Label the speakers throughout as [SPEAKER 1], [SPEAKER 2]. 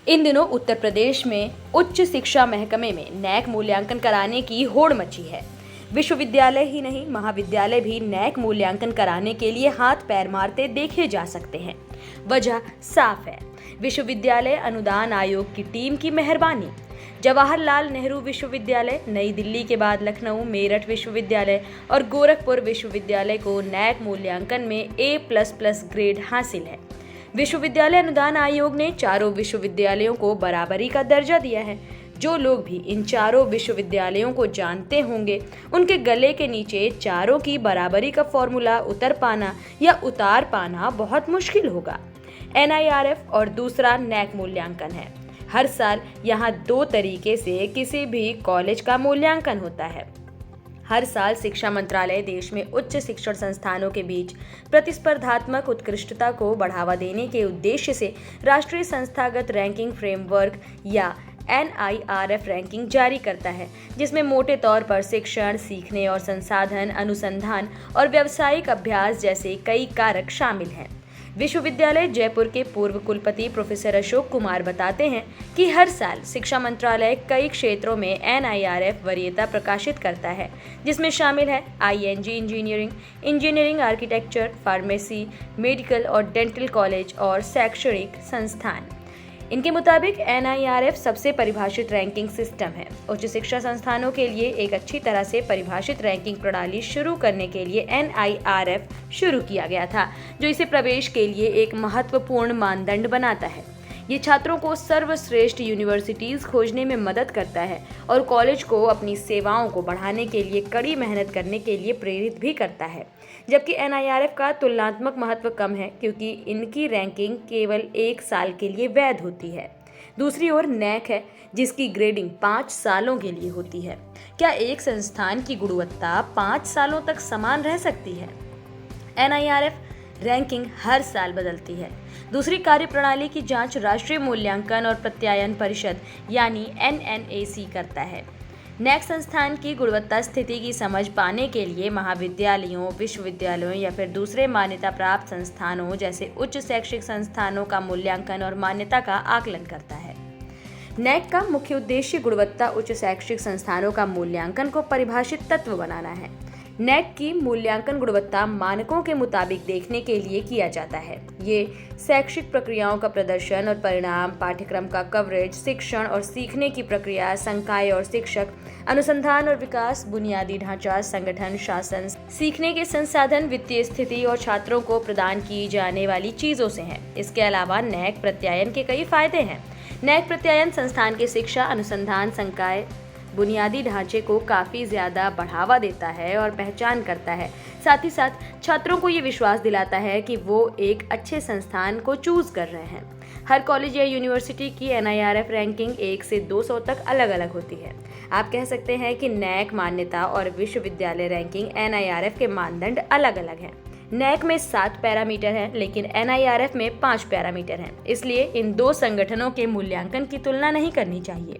[SPEAKER 1] इन दिनों उत्तर प्रदेश में उच्च शिक्षा महकमे में नैक मूल्यांकन कराने की होड़ मची है। विश्वविद्यालय ही नहीं, महाविद्यालय भी नैक मूल्यांकन कराने के लिए हाथ पैर मारते देखे जा सकते हैं। वजह साफ है, विश्वविद्यालय अनुदान आयोग की टीम की मेहरबानी। जवाहरलाल नेहरू विश्वविद्यालय, नई दिल्ली के बाद लखनऊ, मेरठ विश्वविद्यालय और गोरखपुर विश्वविद्यालय को नैक मूल्यांकन में A++ ग्रेड हासिल है। विश्वविद्यालय अनुदान आयोग ने चारों विश्वविद्यालयों को बराबरी का दर्जा दिया है। जो लोग भी इन चारों विश्वविद्यालयों को जानते होंगे, उनके गले के नीचे चारों की बराबरी का फॉर्मूला उतर पाना या उतार पाना बहुत मुश्किल होगा। NIRF और दूसरा नैक मूल्यांकन है। हर साल यहाँ दो तरीके से किसी भी कॉलेज का मूल्यांकन होता है। हर साल शिक्षा मंत्रालय देश में उच्च शिक्षण संस्थानों के बीच प्रतिस्पर्धात्मक उत्कृष्टता को बढ़ावा देने के उद्देश्य से राष्ट्रीय संस्थागत रैंकिंग फ्रेमवर्क या NIRF रैंकिंग जारी करता है, जिसमें मोटे तौर पर शिक्षण, सीखने और संसाधन, अनुसंधान और व्यावसायिक अभ्यास जैसे कई कारक शामिल हैं। विश्वविद्यालय जयपुर के पूर्व कुलपति प्रोफेसर अशोक कुमार बताते हैं कि हर साल शिक्षा मंत्रालय कई क्षेत्रों में NIRF वरीयता प्रकाशित करता है, जिसमें शामिल है ING engineering, engineering architecture, pharmacy, medical और डेंटल कॉलेज और शैक्षणिक संस्थान। इनके मुताबिक NIRF सबसे परिभाषित रैंकिंग सिस्टम है। उच्च शिक्षा संस्थानों के लिए एक अच्छी तरह से परिभाषित रैंकिंग प्रणाली शुरू करने के लिए NIRF शुरू किया गया था, जो इसे प्रवेश के लिए एक महत्वपूर्ण मानदंड बनाता है। ये छात्रों को सर्वश्रेष्ठ यूनिवर्सिटीज खोजने में मदद करता है और कॉलेज को अपनी सेवाओं को बढ़ाने के लिए कड़ी मेहनत करने के लिए प्रेरित भी करता है। जबकि NIRF का तुलनात्मक महत्व कम है, क्योंकि इनकी रैंकिंग केवल 1 साल के लिए वैध होती है। दूसरी ओर नैक है, जिसकी ग्रेडिंग 5 सालों के लिए होती है। क्या एक संस्थान की गुणवत्ता 5 सालों तक समान रह सकती है? NIRF रैंकिंग हर साल बदलती है। दूसरी कार्यप्रणाली की जांच राष्ट्रीय मूल्यांकन और प्रत्यायन परिषद यानी NNAC करता है। नैक संस्थान की गुणवत्ता स्थिति की समझ पाने के लिए महाविद्यालयों, विश्वविद्यालयों या फिर दूसरे मान्यता प्राप्त संस्थानों जैसे उच्च शैक्षिक संस्थानों का मूल्यांकन और मान्यता का आकलन करता है। नैक का मुख्य उद्देश्य गुणवत्ता उच्च शैक्षिक संस्थानों का मूल्यांकन को परिभाषित तत्व बनाना है। नैक की मूल्यांकन गुणवत्ता मानकों के मुताबिक देखने के लिए किया जाता है। ये शैक्षिक प्रक्रियाओं का प्रदर्शन और परिणाम, पाठ्यक्रम का कवरेज, शिक्षण और सीखने की प्रक्रिया, संकाय और शिक्षक, अनुसंधान और विकास, बुनियादी ढांचा, संगठन, शासन, सीखने के संसाधन, वित्तीय स्थिति और छात्रों को प्रदान की जाने वाली चीजों से है। इसके अलावा नैक प्रत्यायन के कई फायदे हैं। नैक प्रत्यायन संस्थान के शिक्षा, अनुसंधान, संकाय, बुनियादी ढांचे को काफ़ी ज़्यादा बढ़ावा देता है और पहचान करता है। साथ ही साथ छात्रों को ये विश्वास दिलाता है कि वो एक अच्छे संस्थान को चूज़ कर रहे हैं। हर कॉलेज या यूनिवर्सिटी की NIRF रैंकिंग 1 से 200 तक अलग अलग होती है। आप कह सकते हैं कि नैक मान्यता और विश्वविद्यालय रैंकिंग NIRF के मानदंड अलग अलग हैं। नैक में 7 पैरामीटर हैं, लेकिन NIRF में 5 पैरामीटर हैं। इसलिए इन दो संगठनों के मूल्यांकन की तुलना नहीं करनी चाहिए।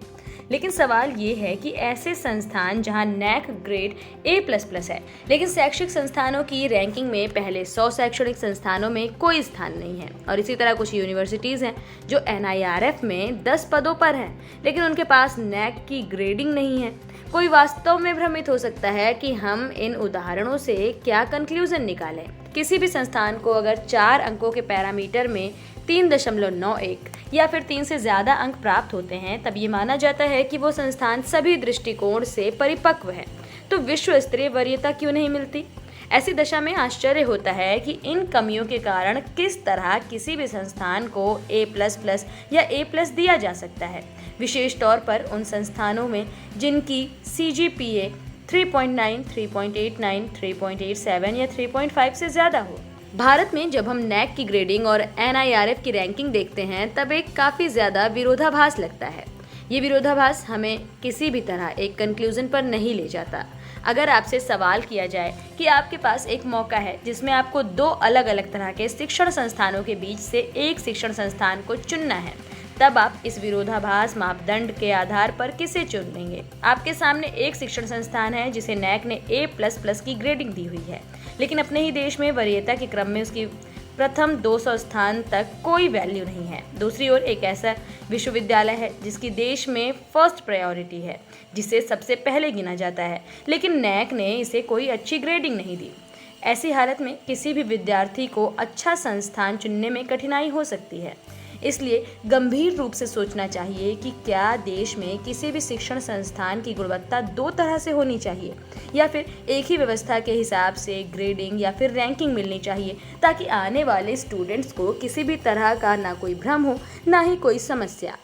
[SPEAKER 1] लेकिन सवाल ये है कि ऐसे संस्थान जहां नैक ग्रेड A++ है, लेकिन शैक्षिक संस्थानों की रैंकिंग में पहले 100 शैक्षणिक संस्थानों में कोई स्थान नहीं है। और इसी तरह कुछ यूनिवर्सिटीज़ हैं जो NIRF में 10 पदों पर हैं, लेकिन उनके पास नैक की ग्रेडिंग नहीं है। कोई वास्तव में भ्रमित हो सकता है कि हम इन उदाहरणों से क्या कंक्लूजन निकालें। किसी भी संस्थान को अगर 4 अंकों के पैरामीटर में 3.91 या फिर 3 से ज़्यादा अंक प्राप्त होते हैं, तब ये माना जाता है कि वो संस्थान सभी दृष्टिकोण से परिपक्व है। तो विश्व स्तरीय वरीयता क्यों नहीं मिलती? ऐसी दशा में आश्चर्य होता है कि इन कमियों के कारण किस तरह किसी भी संस्थान को A++ या A+ दिया जा सकता है, विशेष तौर पर उन संस्थानों में जिनकी CGPA 3.9, 3.89, 3.87 या 3.5 से ज़्यादा हो। भारत में जब हम नैक की ग्रेडिंग और NIRF की रैंकिंग देखते हैं, तब एक काफ़ी ज़्यादा विरोधाभास लगता है। ये विरोधाभास हमें किसी भी तरह एक कंक्लूजन पर नहीं ले जाता। अगर आपसे सवाल किया जाए कि आपके पास एक मौका है जिसमें आपको 2 अलग अलग तरह के शिक्षण संस्थानों के बीच से एक शिक्षण संस्थान को चुनना है, तब आप इस विरोधाभास मापदंड के आधार पर किसे चुन लेंगे? आपके सामने एक शिक्षण संस्थान है जिसे नैक ने A++ की ग्रेडिंग दी हुई है, लेकिन अपने ही देश में वरीयता के क्रम में उसकी प्रथम 200 स्थान तक कोई वैल्यू नहीं है। दूसरी ओर एक ऐसा विश्वविद्यालय है जिसकी देश में फर्स्ट प्रायोरिटी है, जिसे सबसे पहले गिना जाता है, लेकिन नैक ने इसे कोई अच्छी ग्रेडिंग नहीं दी। ऐसी हालत में किसी भी विद्यार्थी को अच्छा संस्थान चुनने में कठिनाई हो सकती है। इसलिए गंभीर रूप से सोचना चाहिए कि क्या देश में किसी भी शिक्षण संस्थान की गुणवत्ता दो तरह से होनी चाहिए, या फिर एक ही व्यवस्था के हिसाब से ग्रेडिंग या फिर रैंकिंग मिलनी चाहिए, ताकि आने वाले स्टूडेंट्स को किसी भी तरह का ना कोई भ्रम हो, ना ही कोई समस्या।